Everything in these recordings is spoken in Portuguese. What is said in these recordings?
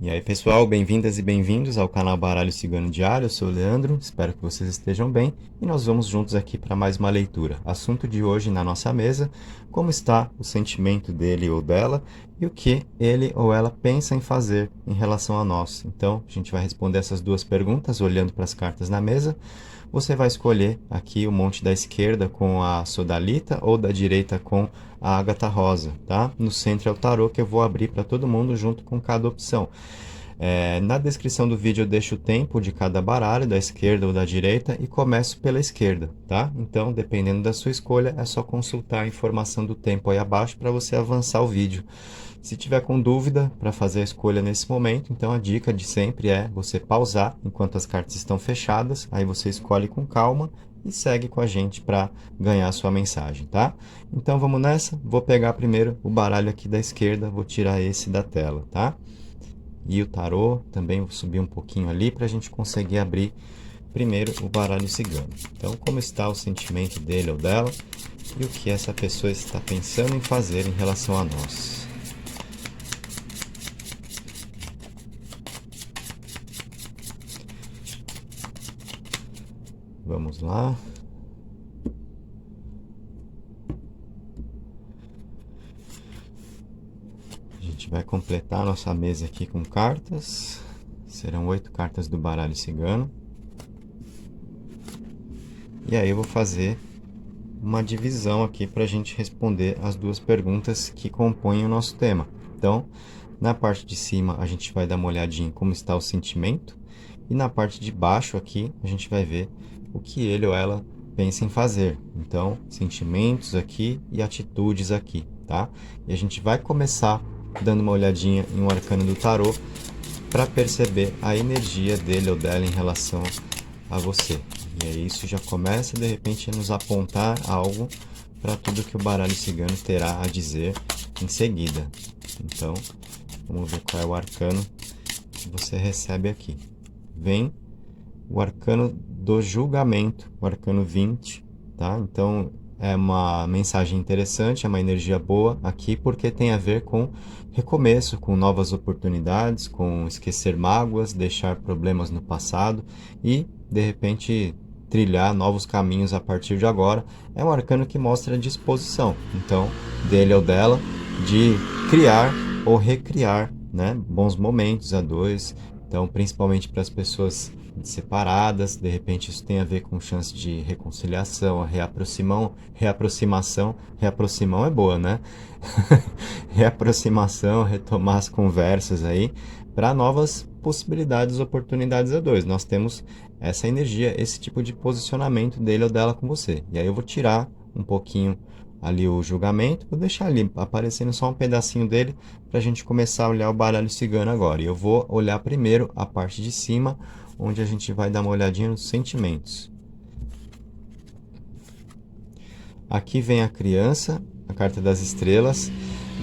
E aí pessoal, bem-vindas e bem-vindos ao canal Baralho Cigano Diário. Eu sou o Leandro, espero que vocês estejam bem e nós vamos juntos aqui para mais uma leitura. Assunto de hoje na nossa mesa: como está o sentimento dele ou dela e o que ele ou ela pensa em fazer em relação a nós. Então, a gente vai responder essas duas perguntas olhando para as cartas na mesa. Você vai escolher aqui o monte da esquerda com a Sodalita ou da direita com a Ágata Rosa, tá? No centro é o tarô que eu vou abrir para todo mundo junto com cada opção. Na descrição do vídeo eu deixo o tempo de cada baralho, da esquerda ou da direita, e começo pela esquerda, tá? Então, dependendo da sua escolha, é só consultar a informação do tempo aí abaixo para você avançar o vídeo. Se tiver com dúvida para fazer a escolha nesse momento, então a dica de sempre é você pausar enquanto as cartas estão fechadas, aí você escolhe com calma e segue com a gente para ganhar a sua mensagem, tá? Então vamos nessa, vou pegar primeiro o baralho aqui da esquerda, vou tirar esse da tela, tá? E o tarô também vou subir um pouquinho ali para a gente conseguir abrir primeiro o baralho cigano. Então, como está o sentimento dele ou dela e o que essa pessoa está pensando em fazer em relação a nós. Vamos lá. A gente vai completar a nossa mesa aqui com cartas. Serão 8 cartas do baralho cigano. E aí eu vou fazer uma divisão aqui para a gente responder as duas perguntas que compõem o nosso tema. Então, na parte de cima a gente vai dar uma olhadinha em como está o sentimento, e na parte de baixo aqui a gente vai ver o que ele ou ela pensa em fazer. Então, sentimentos aqui e atitudes aqui, tá? E a gente vai começar dando uma olhadinha em um arcano do tarô para perceber a energia dele ou dela em relação a você. E aí isso já começa de repente a nos apontar algo para tudo que o baralho cigano terá a dizer em seguida. Então, vamos ver qual é o arcano que você recebe aqui. Vem o arcano do julgamento, o arcano 20, tá? Então, é uma mensagem interessante, é uma energia boa aqui, porque tem a ver com recomeço, com novas oportunidades, com esquecer mágoas, deixar problemas no passado e, de repente, trilhar novos caminhos a partir de agora. É um arcano que mostra disposição, então, dele ou dela, de criar ou recriar, né, bons momentos a dois. Então, principalmente para as pessoas separadas, de repente isso tem a ver com chance de reconciliação, reaproximão é boa, né? Reaproximação, retomar as conversas aí para novas possibilidades, oportunidades a dois. Nós temos essa energia, esse tipo de posicionamento dele ou dela com você. E aí eu vou tirar um pouquinho ali o julgamento, vou deixar ali aparecendo só um pedacinho dele para a gente começar a olhar o baralho cigano agora. E eu vou olhar primeiro a parte de cima, onde a gente vai dar uma olhadinha nos sentimentos. Aqui vem a criança, a carta das estrelas,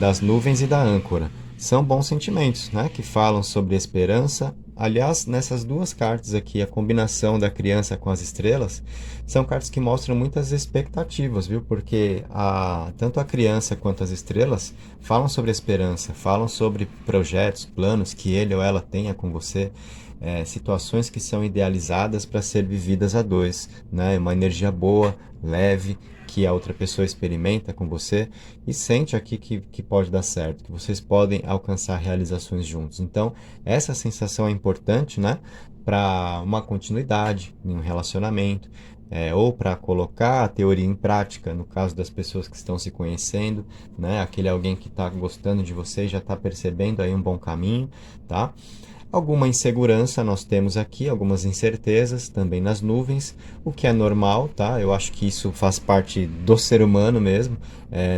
das nuvens e da âncora. São bons sentimentos, né? Que falam sobre esperança. Aliás, nessas duas cartas aqui, a combinação da criança com as estrelas, são cartas que mostram muitas expectativas, viu? Porque tanto a criança quanto as estrelas falam sobre esperança, falam sobre projetos, planos que ele ou ela tenha com você, situações que são idealizadas para ser vividas a dois, né? Uma energia boa, leve, que a outra pessoa experimenta com você e sente aqui que pode dar certo, que vocês podem alcançar realizações juntos. Então, essa sensação é importante, né, para uma continuidade em um relacionamento, ou para colocar a teoria em prática, no caso das pessoas que estão se conhecendo, né, aquele alguém que está gostando de você já está percebendo aí um bom caminho, tá? Alguma insegurança nós temos aqui, algumas incertezas também nas nuvens, o que é normal, tá? Eu acho que isso faz parte do ser humano mesmo.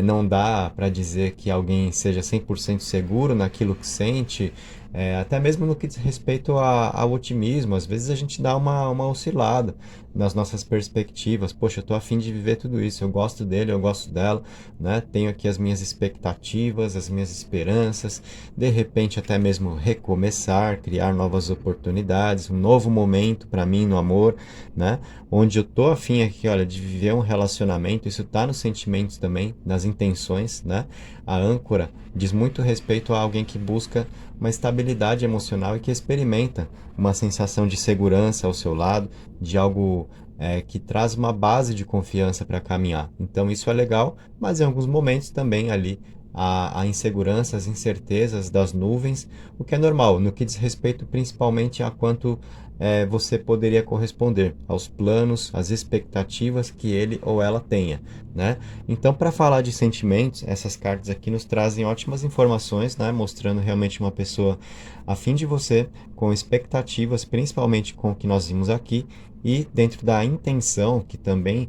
Não dá para dizer que alguém seja 100% seguro naquilo que sente, até mesmo no que diz respeito ao otimismo. Às vezes a gente dá uma oscilada nas nossas perspectivas. Poxa, eu estou a fim de viver tudo isso, eu gosto dele, eu gosto dela, né? Tenho aqui as minhas expectativas, as minhas esperanças, de repente até mesmo recomeçar, criar novas oportunidades, um novo momento para mim no amor, né? Onde eu tô afim aqui, olha, de viver um relacionamento, isso tá nos sentimentos também, nas intenções, né? A âncora diz muito respeito a alguém que busca uma estabilidade emocional e que experimenta uma sensação de segurança ao seu lado, de algo que traz uma base de confiança para caminhar. Então isso é legal, mas em alguns momentos também ali a insegurança, as incertezas das nuvens, o que é normal, no que diz respeito principalmente a quanto você poderia corresponder aos planos, às expectativas que ele ou ela tenha, né? Então, para falar de sentimentos, essas cartas aqui nos trazem ótimas informações, né? Mostrando realmente uma pessoa afim de você, com expectativas, principalmente com o que nós vimos aqui, e dentro da intenção, que também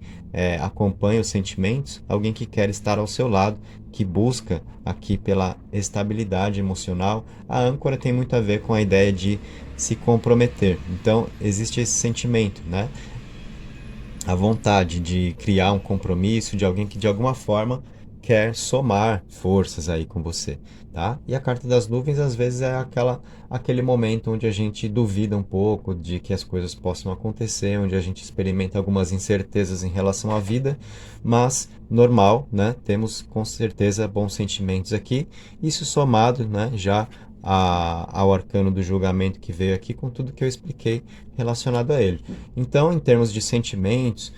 acompanha os sentimentos, alguém que quer estar ao seu lado, que busca aqui pela estabilidade emocional. A âncora tem muito a ver com a ideia de se comprometer. Então, existe esse sentimento, né? A vontade de criar um compromisso, de alguém que de alguma forma quer somar forças aí com você, tá? E a carta das nuvens às vezes é aquele momento onde a gente duvida um pouco de que as coisas possam acontecer, onde a gente experimenta algumas incertezas em relação à vida, mas normal, né? Temos com certeza bons sentimentos aqui, isso somado, né, já ao arcano do julgamento que veio aqui com tudo que eu expliquei relacionado a ele. Então, em termos de sentimentos,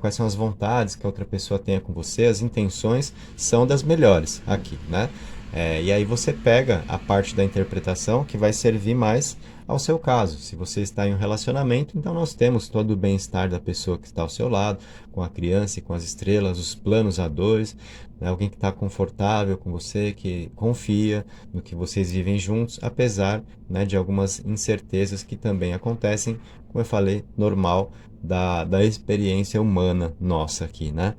quais são as vontades que a outra pessoa tenha com você, as intenções são das melhores aqui, né? E aí você pega a parte da interpretação que vai servir mais ao seu caso. Se você está em um relacionamento, então nós temos todo o bem-estar da pessoa que está ao seu lado, com a criança e com as estrelas, os planos a dois, né? Alguém que está confortável com você, que confia no que vocês vivem juntos, apesar, né, de algumas incertezas que também acontecem, como eu falei, normal da experiência humana nossa aqui, né?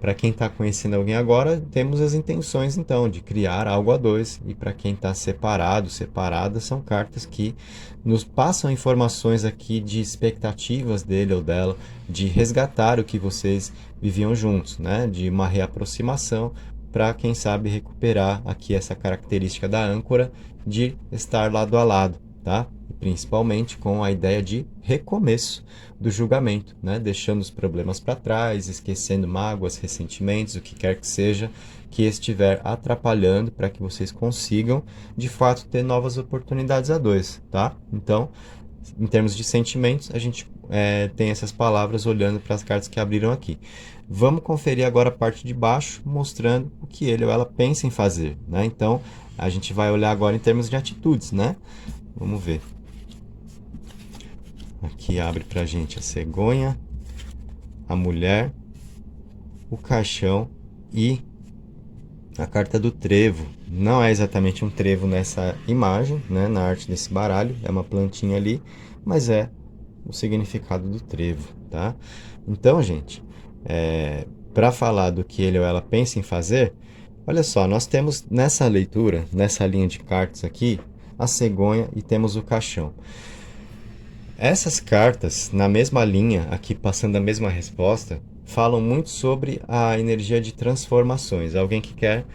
Para quem está conhecendo alguém agora, temos as intenções então de criar algo a dois, e para quem está separado, separada, são cartas que nos passam informações aqui de expectativas dele ou dela, de resgatar o que vocês viviam juntos, né? De uma reaproximação para, quem sabe, recuperar aqui essa característica da âncora de estar lado a lado, tá? Principalmente com a ideia de recomeço do julgamento, né? Deixando os problemas para trás, esquecendo mágoas, ressentimentos, o que quer que seja que estiver atrapalhando para que vocês consigam, de fato, ter novas oportunidades a dois, tá? Então, em termos de sentimentos, a gente tem essas palavras olhando para as cartas que abriram aqui. Vamos conferir agora a parte de baixo, mostrando o que ele ou ela pensa em fazer, né? Então, a gente vai olhar agora em termos de atitudes, né? Vamos ver. Aqui abre pra gente a cegonha, a mulher, o caixão e a carta do trevo. Não é exatamente um trevo nessa imagem, né, na arte desse baralho, é uma plantinha ali, mas é o significado do trevo, tá? Então, gente, para falar do que ele ou ela pensa em fazer, olha só, nós temos nessa leitura, nessa linha de cartas aqui, a cegonha e temos o caixão. Essas cartas, na mesma linha, aqui passando a mesma resposta, falam muito sobre a energia de transformações. Alguém que quer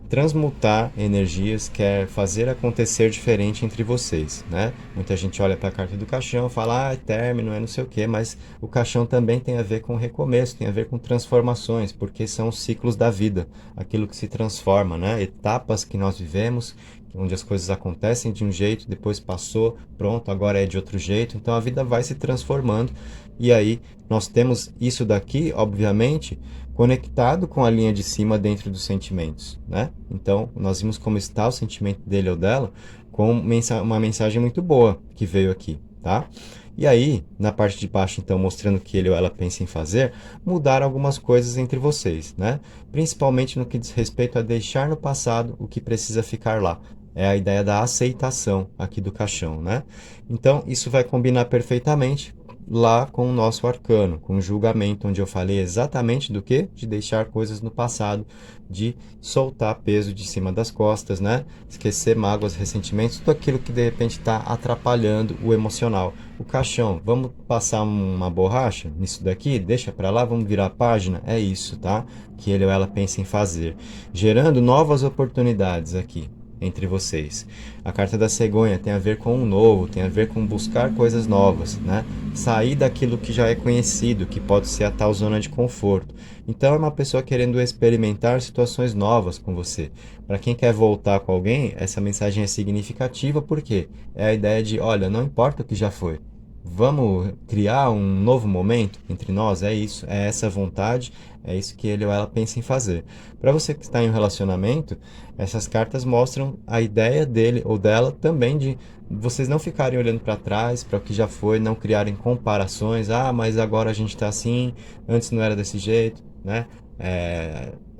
transmutar energias, quer fazer acontecer diferente entre vocês, né? Muita gente olha para a carta do caixão e fala, é término, é não sei o quê, mas o caixão também tem a ver com recomeço, tem a ver com transformações, porque são os ciclos da vida, aquilo que se transforma, né? Etapas que nós vivemos, onde as coisas acontecem de um jeito, depois passou, pronto, agora é de outro jeito, então a vida vai se transformando, e aí nós temos isso daqui, obviamente, conectado com a linha de cima dentro dos sentimentos, né? Então, nós vimos como está o sentimento dele ou dela, com uma mensagem muito boa que veio aqui, tá? E aí, na parte de baixo, então, mostrando o que ele ou ela pensa em fazer, mudar algumas coisas entre vocês, né? Principalmente no que diz respeito a deixar no passado o que precisa ficar lá. É a ideia da aceitação aqui do caixão, né? Então, isso vai combinar perfeitamente lá com o nosso arcano, com o julgamento, onde eu falei exatamente do que? De deixar coisas no passado, de soltar peso de cima das costas, né? Esquecer mágoas, ressentimentos, tudo aquilo que de repente está atrapalhando o emocional. O caixão, vamos passar uma borracha nisso daqui? Deixa para lá, vamos virar a página? É isso, tá? Que ele ou ela pensa em fazer. Gerando novas oportunidades aqui. entre vocês. A carta da cegonha tem a ver com o novo, tem a ver com buscar coisas novas, né? Sair daquilo que já é conhecido, que pode ser a tal zona de conforto. Então é uma pessoa querendo experimentar situações novas com você. Para quem quer voltar com alguém, essa mensagem é significativa porque é a ideia de, olha, não importa o que já foi. Vamos criar um novo momento entre nós? É isso, é essa vontade, é isso que ele ou ela pensa em fazer. Para você que está em um relacionamento, essas cartas mostram a ideia dele ou dela também de vocês não ficarem olhando para trás, para o que já foi, não criarem comparações. Ah, mas agora a gente está assim, antes não era desse jeito, né?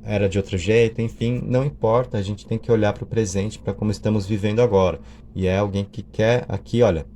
Era de outro jeito, enfim, não importa, a gente tem que olhar para o presente, para como estamos vivendo agora. E é alguém que quer aqui, olha,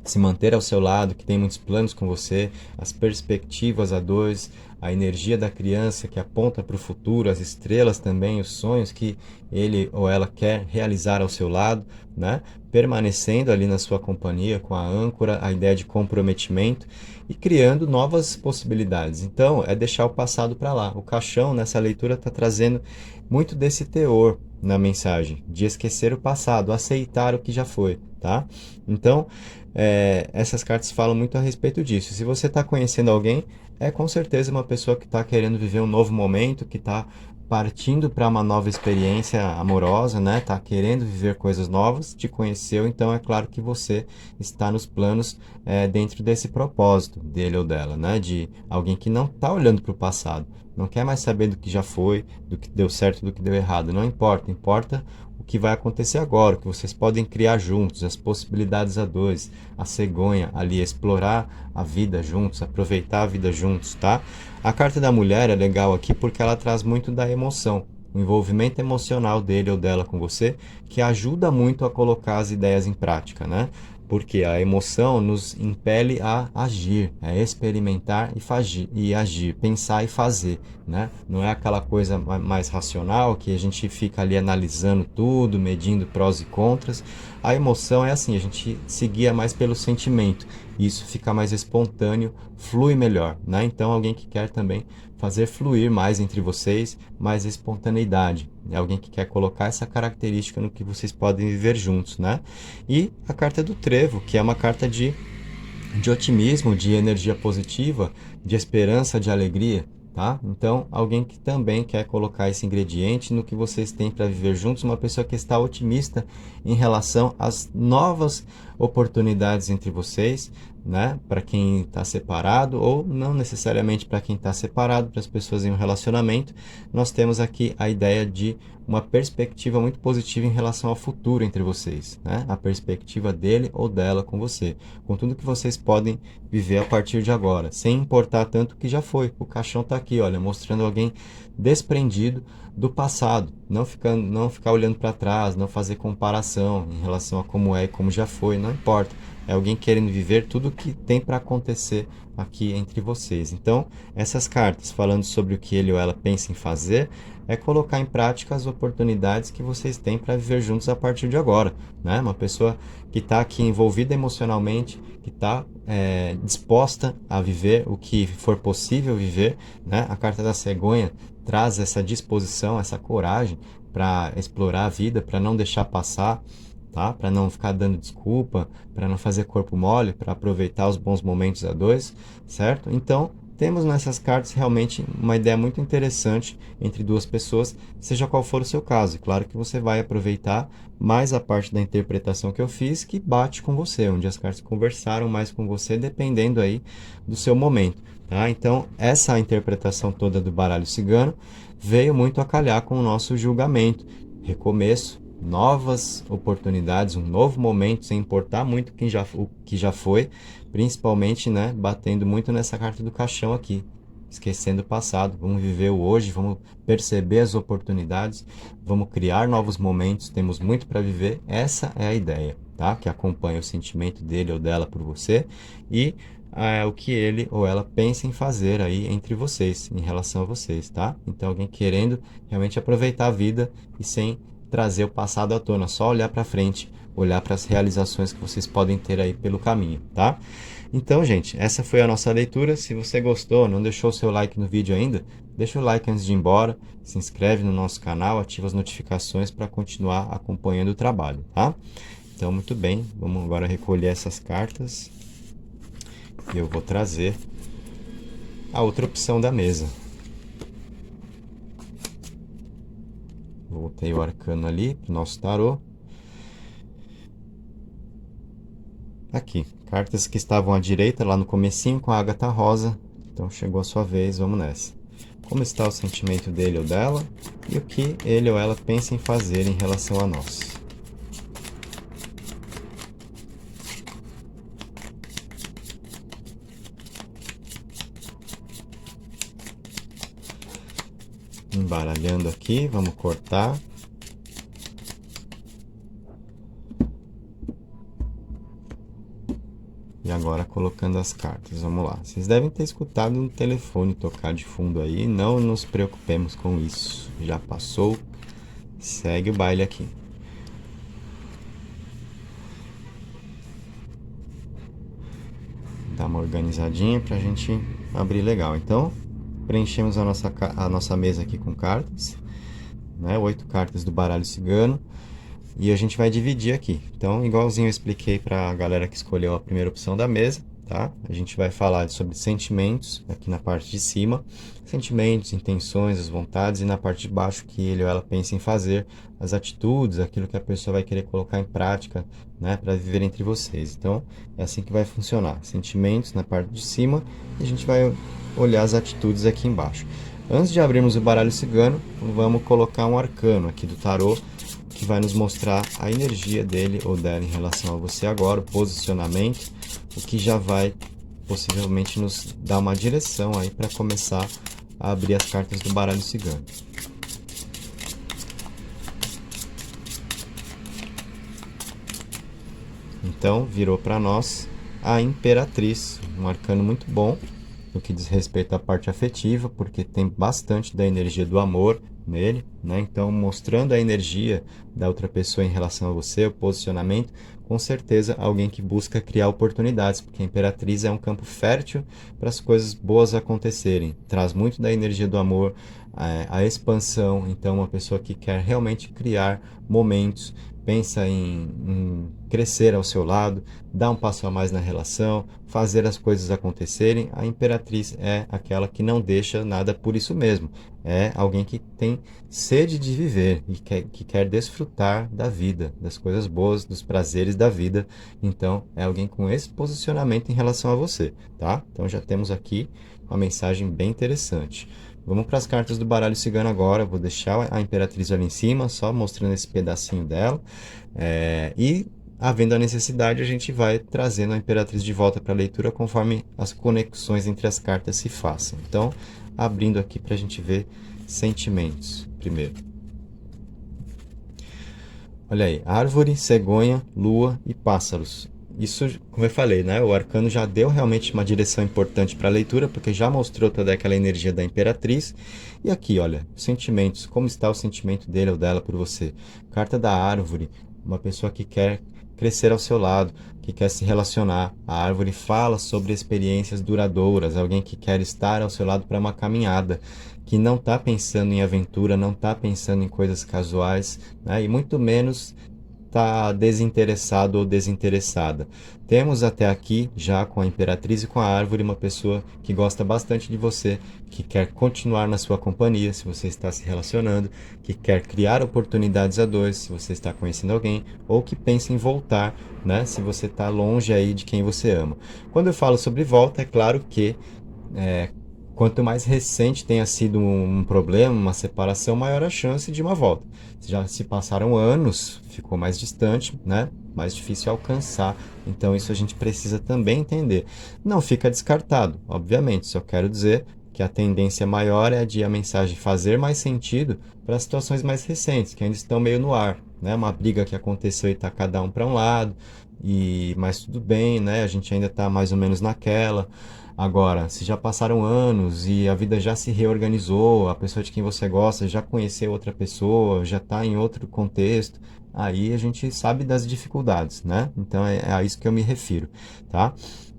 se manter ao seu lado, que tem muitos planos com você, as perspectivas a dois, a energia da criança que aponta para o futuro, as estrelas também, os sonhos que ele ou ela quer realizar ao seu lado, né? Permanecendo ali na sua companhia com a âncora, a ideia de comprometimento e criando novas possibilidades. Então, é deixar o passado para lá. O caixão nessa leitura está trazendo muito desse teor na mensagem, de esquecer o passado, aceitar o que já foi, tá? Então, essas cartas falam muito a respeito disso. Se você está conhecendo alguém, é com certeza uma pessoa que está querendo viver um novo momento, que está partindo para uma nova experiência amorosa, né? Tá querendo viver coisas novas, te conheceu, então é claro que você está nos planos dentro desse propósito dele ou dela, né? De alguém que não está olhando para o passado, não quer mais saber do que já foi, do que deu certo, do que deu errado, não importa, importa o que vai acontecer agora, o que vocês podem criar juntos, as possibilidades a dois, a cegonha ali, explorar a vida juntos, aproveitar a vida juntos, tá? A carta da mulher é legal aqui porque ela traz muito da emoção, o envolvimento emocional dele ou dela com você, que ajuda muito a colocar as ideias em prática, né? Porque a emoção nos impele a agir, a experimentar e agir, pensar e fazer, né? Não é aquela coisa mais racional que a gente fica ali analisando tudo, medindo prós e contras. A emoção é assim, a gente se guia mais pelo sentimento. Isso fica mais espontâneo, flui melhor, né? Então alguém que quer também fazer fluir mais entre vocês, mais espontaneidade. É alguém que quer colocar essa característica no que vocês podem viver juntos, né? E a carta do trevo, que é uma carta de otimismo, de energia positiva, de esperança, de alegria, tá? Então, alguém que também quer colocar esse ingrediente no que vocês têm para viver juntos, uma pessoa que está otimista em relação às novas oportunidades entre vocês, né? Para quem está separado ou não necessariamente para quem está separado, para as pessoas em um relacionamento, nós temos aqui a ideia de uma perspectiva muito positiva em relação ao futuro entre vocês, né? A perspectiva dele ou dela com você, com tudo que vocês podem viver a partir de agora, sem importar tanto o que já foi. O caixão está aqui, olha, mostrando alguém desprendido do passado, não ficar olhando para trás, não fazer comparação em relação a como é e como já foi, não importa. É alguém querendo viver tudo o que tem para acontecer aqui entre vocês. Então, essas cartas falando sobre o que ele ou ela pensa em fazer, é colocar em prática as oportunidades que vocês têm para viver juntos a partir de agora, né? Uma pessoa que está aqui envolvida emocionalmente, que está disposta a viver o que for possível viver, né? A carta da cegonha traz essa disposição, essa coragem para explorar a vida, para não deixar passar, tá? Para não ficar dando desculpa, para não fazer corpo mole, para aproveitar os bons momentos a dois, certo? Então, temos nessas cartas realmente uma ideia muito interessante entre duas pessoas, seja qual for o seu caso. E claro que você vai aproveitar mais a parte da interpretação que eu fiz, que bate com você, onde as cartas conversaram mais com você, dependendo aí do seu momento, tá? Então, essa interpretação toda do baralho cigano veio muito a calhar com o nosso julgamento, recomeço, novas oportunidades, um novo momento, sem importar muito o que já foi, principalmente, né, batendo muito nessa carta do caixão aqui, esquecendo o passado. Vamos viver o hoje, vamos perceber as oportunidades, vamos criar novos momentos, temos muito para viver. Essa é a ideia, tá? Que acompanha o sentimento dele ou dela por você e o que ele ou ela pensa em fazer aí entre vocês, em relação a vocês, tá? Então, alguém querendo realmente aproveitar a vida e sem trazer o passado à tona, só olhar para frente olhar para as realizações que vocês podem ter aí pelo caminho, tá? Então, gente, essa foi a nossa leitura. Se você gostou, não deixou o seu like no vídeo ainda, deixa o like antes de ir embora, se inscreve no nosso canal, ativa as notificações para continuar acompanhando o trabalho, tá? Então, muito bem, vamos agora recolher essas cartas e eu vou trazer a outra opção da mesa. Voltei o arcano ali para o nosso tarô. Aqui, cartas que estavam à direita lá no comecinho com a ágata rosa. Então chegou a sua vez, vamos nessa. Como está o sentimento dele ou dela e o que ele ou ela pensa em fazer em relação a nós. Embaralhando aqui, vamos cortar. E agora colocando as cartas, vamos lá. Vocês devem ter escutado no telefone tocar de fundo aí, não nos preocupemos com isso. Já passou, segue o baile aqui. Dá uma organizadinha pra gente abrir legal. Então, preenchemos a nossa mesa aqui com cartas, né? 8 cartas do baralho cigano. E a gente vai dividir aqui. Então, igualzinho eu expliquei para a galera que escolheu a primeira opção da mesa, tá? A gente vai falar sobre sentimentos aqui na parte de cima. Sentimentos, intenções, as vontades. E na parte de baixo, que ele ou ela pensa em fazer, as atitudes, aquilo que a pessoa vai querer colocar em prática, né? Para viver entre vocês. Então, é assim que vai funcionar. Sentimentos na parte de cima. E a gente vai olhar as atitudes aqui embaixo. Antes de abrirmos o baralho cigano, vamos colocar um arcano aqui do tarô, que vai nos mostrar a energia dele ou dela em relação a você agora, o posicionamento, o que já vai possivelmente nos dar uma direção aí para começar a abrir as cartas do baralho cigano. Então, virou para nós a Imperatriz, um arcano muito bom no que diz respeito à parte afetiva, porque tem bastante da energia do amor nele, né? Então, mostrando a energia da outra pessoa em relação a você, o posicionamento, com certeza alguém que busca criar oportunidades, porque a Imperatriz é um campo fértil para as coisas boas acontecerem, traz muito da energia do amor, a expansão. Então, uma pessoa que quer realmente criar momentos, pensa em crescer ao seu lado, dar um passo a mais na relação, fazer as coisas acontecerem. A Imperatriz é aquela que não deixa nada por isso mesmo. É alguém que tem sede de viver e que quer desfrutar da vida, das coisas boas, dos prazeres da vida. Então, é alguém com esse posicionamento em relação a você, tá? Então, já temos aqui uma mensagem bem interessante. Vamos para as cartas do baralho cigano agora. Vou deixar a Imperatriz ali em cima, só mostrando esse pedacinho dela. E, havendo a necessidade, a gente vai trazendo a Imperatriz de volta para a leitura conforme as conexões entre as cartas se façam. Então, abrindo aqui para a gente ver sentimentos primeiro. Olha aí, árvore, cegonha, lua e pássaros. Isso, como eu falei, né? O arcano já deu realmente uma direção importante para a leitura, porque já mostrou toda aquela energia da Imperatriz. E aqui, olha, sentimentos. Como está o sentimento dele ou dela por você? Carta da árvore, uma pessoa que quer crescer ao seu lado, que quer se relacionar. A árvore fala sobre experiências duradouras, alguém que quer estar ao seu lado para uma caminhada, que não está pensando em aventura, não está pensando em coisas casuais, né? E muito menos está desinteressado ou desinteressada. Temos até aqui, já com a Imperatriz e com a árvore, uma pessoa que gosta bastante de você, que quer continuar na sua companhia, se você está se relacionando, que quer criar oportunidades a dois, se você está conhecendo alguém, ou que pensa em voltar, né, se você está longe aí de quem você ama. Quando eu falo sobre volta, é claro que quanto mais recente tenha sido um problema, uma separação, maior a chance de uma volta. Já se passaram anos, ficou mais distante, né? Mais difícil alcançar. Então isso a gente precisa também entender. Não fica descartado, obviamente. Só quero dizer que a tendência maior é a de a mensagem fazer mais sentido para as situações mais recentes, que ainda estão meio no ar, né? Uma briga que aconteceu e está cada um para um lado, mas tudo bem, né? A gente ainda está mais ou menos naquela. Agora, se já passaram anos e a vida já se reorganizou, a pessoa de quem você gosta já conheceu outra pessoa, já está em outro contexto, aí a gente sabe das dificuldades, né? Então é a isso que eu me refiro, tá?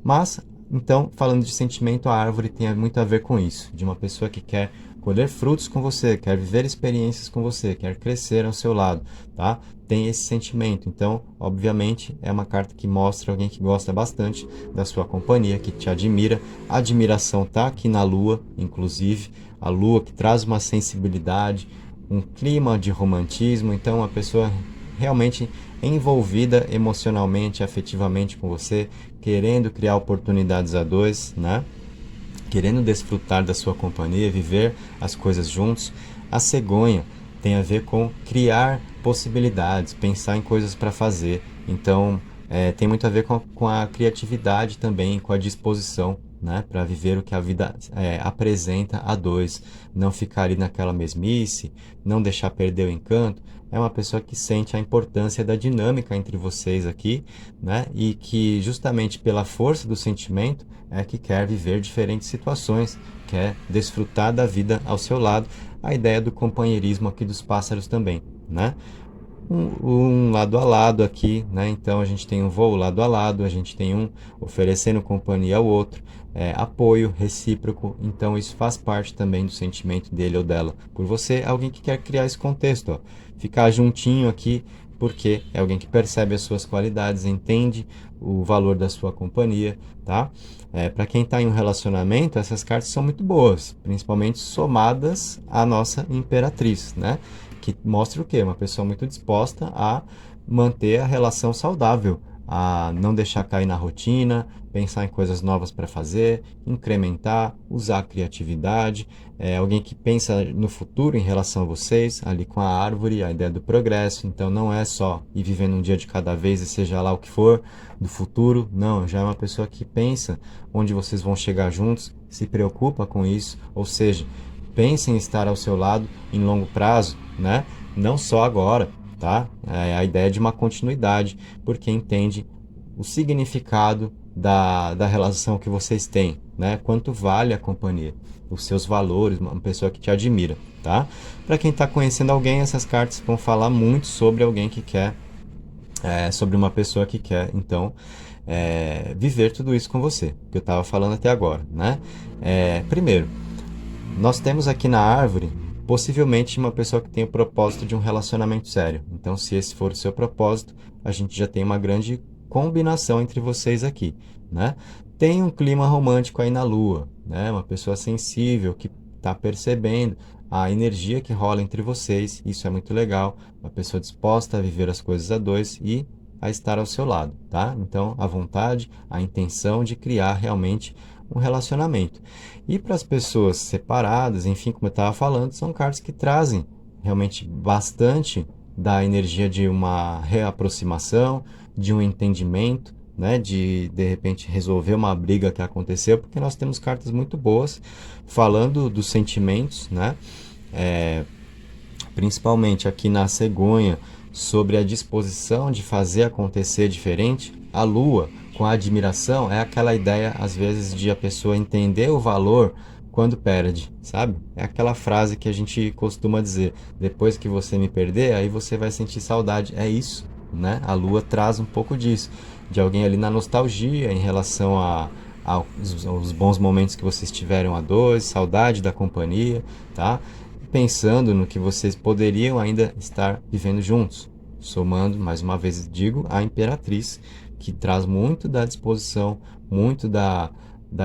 Mas, então, falando de sentimento, a árvore tem muito a ver com isso, de uma pessoa que quer colher frutos com você, quer viver experiências com você, quer crescer ao seu lado, tá? Tem esse sentimento. Então, obviamente, é uma carta que mostra alguém que gosta bastante da sua companhia, que te admira. A admiração tá aqui na Lua, inclusive, a Lua que traz uma sensibilidade, um clima de romantismo. Então, uma pessoa realmente envolvida emocionalmente, afetivamente com você, querendo criar oportunidades a dois, né? Querendo desfrutar da sua companhia, viver as coisas juntos. A cegonha tem a ver com criar possibilidades, pensar em coisas para fazer. Então, tem muito a ver com a criatividade também, com a disposição, né, para viver o que a vida apresenta a dois. Não ficar ali naquela mesmice, não deixar perder o encanto. É uma pessoa que sente a importância da dinâmica entre vocês aqui, né, e que justamente pela força do sentimento é que quer viver diferentes situações, quer desfrutar da vida ao seu lado. A ideia do companheirismo aqui dos pássaros também, né? Um lado a lado aqui, né? Então a gente tem um voo lado a lado, a gente tem um oferecendo companhia ao outro, apoio recíproco. Então isso faz parte também do sentimento dele ou dela por você. Alguém que quer criar esse contexto, ó, ficar juntinho aqui, porque é alguém que percebe as suas qualidades, entende o valor da sua companhia, tá? Para quem está em um relacionamento, essas cartas são muito boas, principalmente somadas à nossa imperatriz, né? Que mostra o quê? Uma pessoa muito disposta a manter a relação saudável, a não deixar cair na rotina, pensar em coisas novas para fazer, incrementar, usar a criatividade. É alguém que pensa no futuro em relação a vocês, ali com a árvore, a ideia do progresso. Então não é só ir vivendo um dia de cada vez e seja lá o que for do futuro. Não, já é uma pessoa que pensa onde vocês vão chegar juntos, se preocupa com isso, ou seja, pense em estar ao seu lado em longo prazo, né? Não só agora, tá? É a ideia de uma continuidade, porque entende o significado da relação que vocês têm, né? Quanto vale a companhia, os seus valores, uma pessoa que te admira, tá? Para quem está conhecendo alguém, essas cartas vão falar muito sobre alguém que quer, sobre uma pessoa que quer, então, viver tudo isso com você, que eu estava falando até agora, né? Primeiro, nós temos aqui na árvore possivelmente uma pessoa que tem o propósito de um relacionamento sério. Então, se esse for o seu propósito, a gente já tem uma grande combinação entre vocês aqui, né? Tem um clima romântico aí na Lua, né? Uma pessoa sensível que está percebendo a energia que rola entre vocês. Isso é muito legal. Uma pessoa disposta a viver as coisas a dois e a estar ao seu lado, tá? Então, a vontade, a intenção de criar realmente um relacionamento. E para as pessoas separadas, enfim, como eu estava falando, são cartas que trazem realmente bastante da energia de uma reaproximação, de um entendimento, né, de repente resolver uma briga que aconteceu, porque nós temos cartas muito boas falando dos sentimentos, né, principalmente aqui na cegonha, sobre a disposição de fazer acontecer diferente. A lua, com a admiração, é aquela ideia, às vezes, de a pessoa entender o valor quando perde, sabe? É aquela frase que a gente costuma dizer: depois que você me perder, aí você vai sentir saudade. É isso, né? A lua traz um pouco disso, de alguém ali na nostalgia em relação aos bons momentos que vocês tiveram a dois, saudade da companhia, tá? Pensando no que vocês poderiam ainda estar vivendo juntos, somando, mais uma vez digo, a imperatriz, que traz muito da disposição, muito da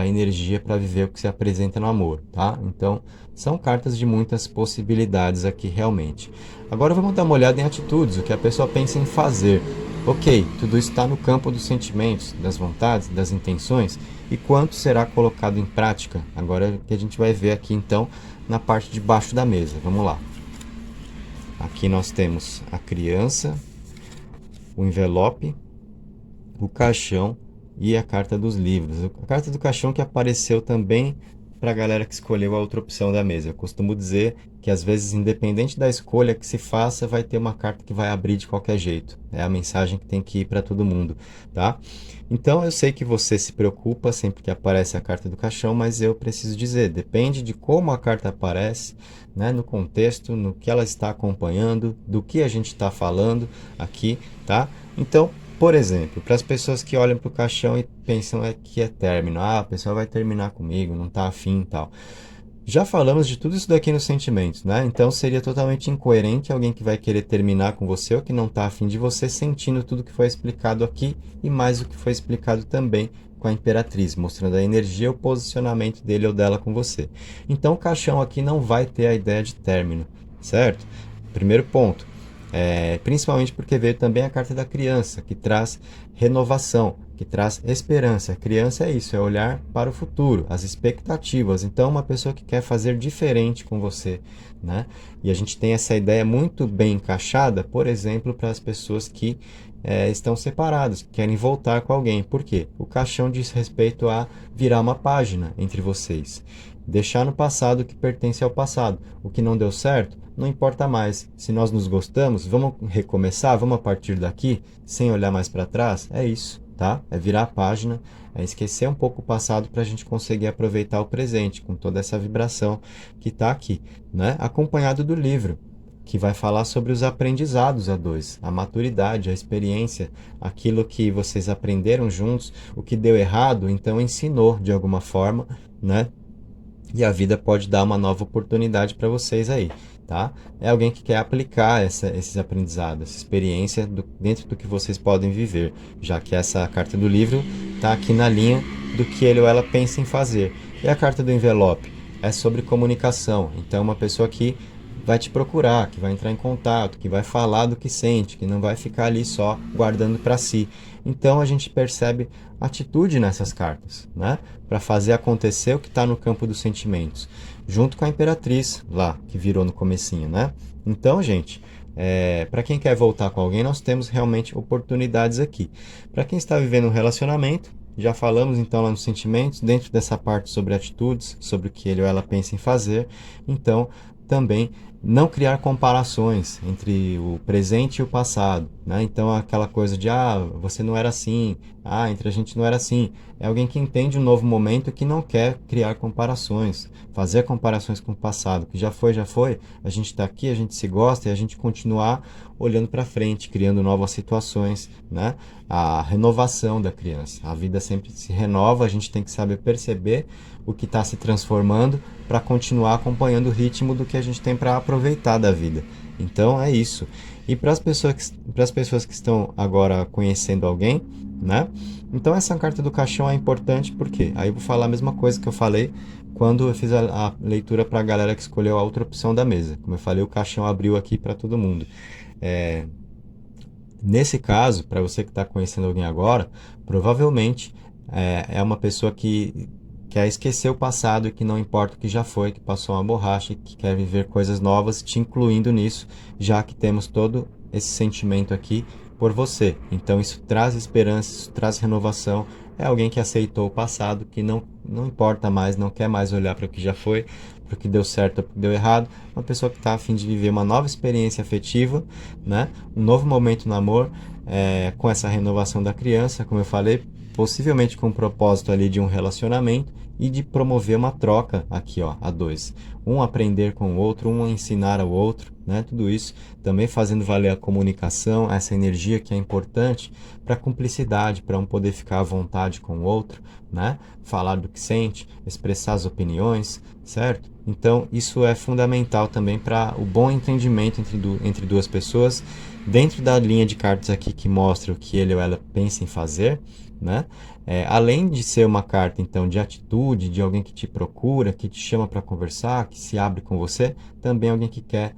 energia para viver o que se apresenta no amor, tá? Então, são cartas de muitas possibilidades aqui realmente. Agora vamos dar uma olhada em atitudes, o que a pessoa pensa em fazer. Ok, tudo isso está no campo dos sentimentos, das vontades, das intenções, e quanto será colocado em prática? Agora é que a gente vai ver aqui então na parte de baixo da mesa. Vamos lá. Aqui nós temos a criança, o envelope, o caixão e a carta dos livros. A carta do caixão que apareceu também para a galera que escolheu a outra opção da mesa. Eu costumo dizer que às vezes, independente da escolha que se faça, vai ter uma carta que vai abrir de qualquer jeito. É a mensagem que tem que ir para todo mundo, tá? Então eu sei que você se preocupa sempre que aparece a carta do caixão, mas eu preciso dizer, depende de como a carta aparece, né, no contexto, no que ela está acompanhando, do que a gente está falando aqui, tá? Então, por exemplo, para as pessoas que olham para o caixão e pensam que é término, a pessoa vai terminar comigo, não está afim e tal. Já falamos de tudo isso daqui nos sentimentos, né? Então seria totalmente incoerente alguém que vai querer terminar com você ou que não está afim de você, sentindo tudo que foi explicado aqui e mais o que foi explicado também com a Imperatriz, mostrando a energia, o posicionamento dele ou dela com você. Então o caixão aqui não vai ter a ideia de término, certo? Primeiro ponto. Principalmente porque veio também a carta da criança, que traz renovação, que traz esperança. A criança é isso, é olhar para o futuro, as expectativas. Então, uma pessoa que quer fazer diferente com você, né? E a gente tem essa ideia muito bem encaixada, por exemplo, para as pessoas que estão separadas, que querem voltar com alguém. Por quê? O caixão diz respeito a virar uma página entre vocês. Deixar no passado o que pertence ao passado. O que não deu certo, não importa mais. Se nós nos gostamos, vamos recomeçar, vamos a partir daqui, sem olhar mais para trás? É isso, tá? É virar a página, é esquecer um pouco o passado para a gente conseguir aproveitar o presente, com toda essa vibração que está aqui, né? Acompanhado do livro, que vai falar sobre os aprendizados a dois, a maturidade, a experiência, aquilo que vocês aprenderam juntos, o que deu errado, então ensinou de alguma forma, né? E a vida pode dar uma nova oportunidade para vocês aí, tá? É alguém que quer aplicar esses aprendizados, essa experiência dentro do que vocês podem viver, já que essa carta do livro está aqui na linha do que ele ou ela pensa em fazer. E a carta do envelope é sobre comunicação, então uma pessoa que vai te procurar, que vai entrar em contato, que vai falar do que sente, que não vai ficar ali só guardando para si. Então a gente percebe atitude nessas cartas, né? Para fazer acontecer o que está no campo dos sentimentos, junto com a Imperatriz lá, que virou no comecinho, né? Então, gente, para quem quer voltar com alguém, nós temos realmente oportunidades aqui. Para quem está vivendo um relacionamento, já falamos então lá nos sentimentos, dentro dessa parte sobre atitudes, sobre o que ele ou ela pensa em fazer. Então, também não criar comparações entre o presente e o passado, né? Então aquela coisa de você não era assim, entre a gente não era assim. É alguém que entende um novo momento e que não quer criar comparações, fazer comparações com o passado, que já foi, a gente está aqui, a gente se gosta e a gente continuar olhando para frente, criando novas situações, né? A renovação da criança. A vida sempre se renova, a gente tem que saber perceber o que está se transformando para continuar acompanhando o ritmo do que a gente tem para aproveitar da vida. Então é isso. E para as pessoas que estão agora conhecendo alguém, né? Então essa carta do caixão é importante porque aí eu vou falar a mesma coisa que eu falei quando eu fiz a leitura para a galera que escolheu a outra opção da mesa. Como eu falei, o caixão abriu aqui para todo mundo. Nesse caso, para você que está conhecendo alguém agora, provavelmente é uma pessoa que quer esquecer o passado e que não importa o que já foi, que passou uma borracha e que quer viver coisas novas, te incluindo nisso, já que temos todo esse sentimento aqui por você. Então isso traz esperança, isso traz renovação. É alguém que aceitou o passado, que não importa mais, não quer mais olhar para o que já foi, para o que deu certo ou para o que deu errado. Uma pessoa que está a fim de viver uma nova experiência afetiva, né? Um novo momento no amor, com essa renovação da criança, como eu falei, possivelmente com o propósito ali de um relacionamento e de promover uma troca aqui, ó, a dois. Um aprender com o outro, um ensinar ao outro, né? Tudo isso também fazendo valer a comunicação, essa energia que é importante para a cumplicidade, para um poder ficar à vontade com o outro, né? Falar do que sente, expressar as opiniões, certo? Então, isso é fundamental também para o bom entendimento entre duas pessoas, dentro da linha de cartas aqui que mostra o que ele ou ela pensa em fazer, né? Além de ser uma carta, então, de atitude, de alguém que te procura, que te chama para conversar, que se abre com você, também alguém que quer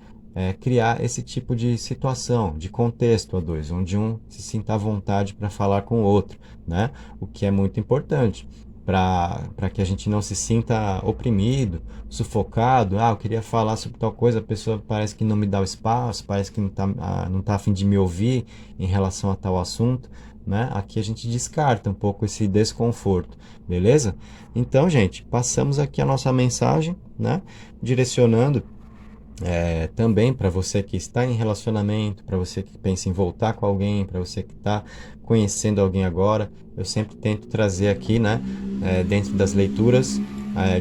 criar esse tipo de situação, de contexto a dois, onde um se sinta à vontade para falar com o outro, né? O que é muito importante para que a gente não se sinta oprimido, sufocado. Eu queria falar sobre tal coisa, a pessoa parece que não me dá o espaço, parece que não tá a fim de me ouvir em relação a tal assunto, né? Aqui a gente descarta um pouco esse desconforto, beleza? Então, gente, passamos aqui a nossa mensagem, né? Direcionando também para você que está em relacionamento, para você que pensa em voltar com alguém, para você que está conhecendo alguém agora, eu sempre tento trazer aqui, né, dentro das leituras,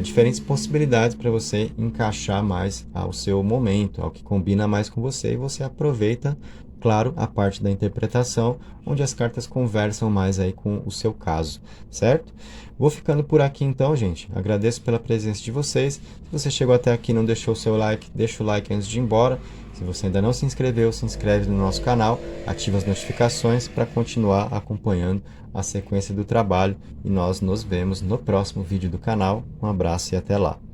diferentes possibilidades para você encaixar mais ao seu momento, ao que combina mais com você, e você aproveita, claro, a parte da interpretação, onde as cartas conversam mais aí com o seu caso, certo? Vou ficando por aqui então, gente. Agradeço pela presença de vocês. Se você chegou até aqui e não deixou o seu like, deixa o like antes de ir embora. Se você ainda não se inscreveu, se inscreve no nosso canal, ativa as notificações para continuar acompanhando a sequência do trabalho. E nós nos vemos no próximo vídeo do canal. Um abraço e até lá!